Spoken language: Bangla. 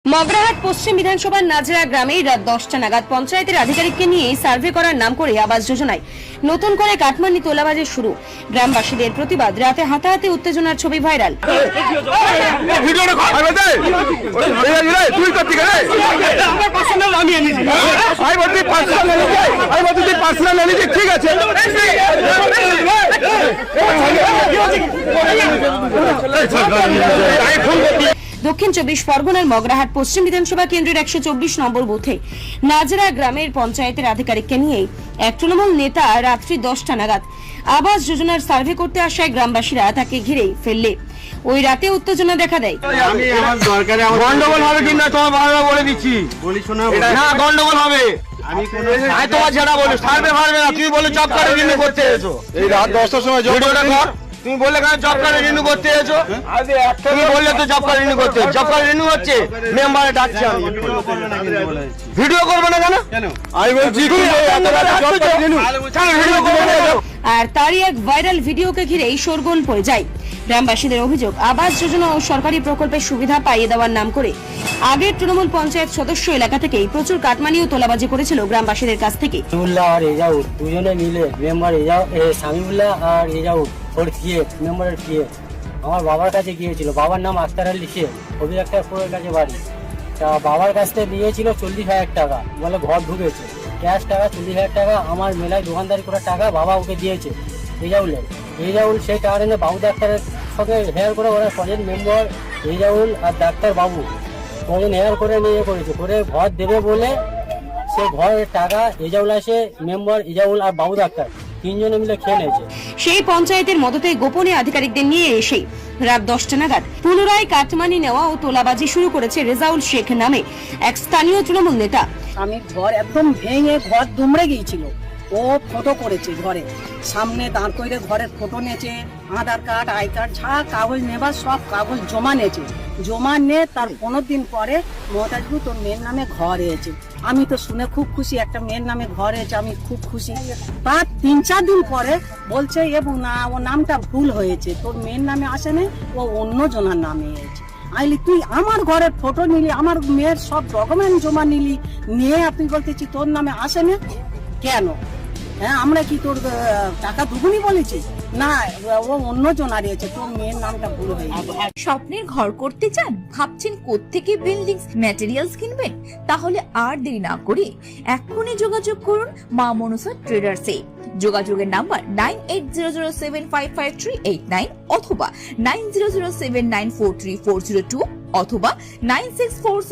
মগরাহাট পশ্চিম বিধানসভার নাজরা গ্রামে রাত 10টা নাগাদ পঞ্চায়েতের আধিকারিককে নিয়ে সার্ভে করার নাম করে আবাস যোজনায় নতুন করে কাটমানি তোলাবাজি শুরু। গ্রামবাসীদের প্রতিবাদ, রাতে হাতাহাতি উত্তেজনার ছবি ভাইরাল। দক্ষিণ 24 পরগনার মগরাহাট পশ্চিম বিধানসভা কেন্দ্রের 124 নম্বর বুথে নাজরা গ্রামের পঞ্চায়েতের আধিকারিককে নিয়ে এক তৃণমূল নেতা রাত্রি 10টা নাগাদ আবাস যোজনার সার্ভে করতে আসায় গ্রামবাসীরা তাকে ঘিরে ফেললে ওই রাতে উত্তেজনা দেখা দেয়। গন্ডগোল হবে কিনা তোমার বাংলা বলে দিচ্ছি, না গন্ডগোল হবে। আমি তোমার যেটা বলি সার্ভে ফার্ভে না, তুমি বলে জব কার্ডে রিনিউ করতে এসো। এই রাত 10টার সময় ভিডিওটা কর, তুমি বললে কেন জব কার্ডে রিনিউ করতে এসো? তুমি বললে তো জব কার্ডে রিনিউ করতে, জব কার্ডে রিনিউ হচ্ছে, মেম্বারে ডাকছি আমি। ভিডিও করবে না কেন? আমি বলছি আর তারই এক ভাইরাল ভিডিওকে ঘিরেই শোরগোল পড়ে যায়। গ্রামবাসীদের অভিযোগ, আবাস যোজনা ও সরকারি প্রকল্পের সুবিধা পাইয়ে দেওয়ার নাম করে আগের তৃণমূল পঞ্চায়েত সদস্য এলাকা থেকেই প্রচুর কাটমানি ও তোলাবাজি করেছিল গ্রামবাসীদের কাছ থেকে। আর রেজাউল দুজনে মিলে মেম্বার সামিউল্লাহ আর রেজাউল ওর পিএফ মেম্বারের পিএফ আমার বাবার কাছে গিয়েছিল। বাবার নাম আক্তার আলী শেখ, কবি আক্তারপুরের কাছে বাড়ি। তা বাবার কাছ থেকে নিয়েছিল 40,000 টাকা, বলে ঘর ঢুকেছে ক্যাশ টাকা 40,000 টাকা। আমার মেলায় দোকানদারি করার টাকা বাবা ওকে দিয়েছে রেজাউল সেই টাকা এনে বাবু ডাক্তারের সঙ্গে হেয়ার করে ওরা কজন মেম্বার রেজাউল আর ডাক্তার বাবু কজন হেয়ার করে নিয়ে করেছে করে ঘর দেবে বলে সে ঘরের টাকা রেজাউল আসে মেম্বার রেজাউল আর বাবু ডাক্তার তিনজনে মিলে খেয়ে নিয়েছে। সেই পঞ্চায়েতের মদতে গোপনে আধিকারিকদের নিয়ে এসে রাত 10টা নাগাদ পুনরায় কাটমানি নেওয়া ও তোলাবাজি শুরু করেছে রেজাউল শেখ নামে এক স্থানীয় তৃণমূল নেতা। আমি ঘর একদম ভেঙে ঘর দুমড়ে গিয়েছিল, ও ফটো করেছে ঘরে সামনে দাঁড় করে, ঘরের ফটো নিয়েছে, আধার কার্ড আই কার্ড যা কাগজ নেবার সব কাগজ জমা নিয়েছে। জমা নিয়ে তার 15 দিন পরে মমতাজবু তোর মেয়ের নামে ঘর হয়েছে। আমি তো শুনে খুব খুশি, একটা মেয়ের নামে ঘর হয়েছে, আমি খুব খুশি। তার 3-4 দিন পরে বলছে এবং না ও নামটা ভুল হয়েছে, তোর মেয়ের নামে আসেনি, ও অন্য জনার নামে হয়েছে। আইলি তুই আমার ঘরের ফটো নিলি, আমার মেয়ের সব ডকুমেন্ট জমা নিলি, নিয়ে তুই বলতেছি তোর নামে আসেনি কেন? হ্যাঁ, আমরা কি তোর টাকা দুগুনি বলেছি? না, ও অন্য জন হারিয়েছে, তোর মেয়ের নামটা ভুল হয়েছে। স্বপ্নের ঘর করতে চান, ভাবছেন কোত্থেকে বিল্ডিং ম্যাটেরিয়ালস কিনবেন? তাহলে আর দেরি না করে এক্ষুনি যোগাযোগ করুন মা মনসা ট্রেডার্সে। যোগাযোগের নাম্বার 9800755389 অথবা 9007943402 অথবা 9647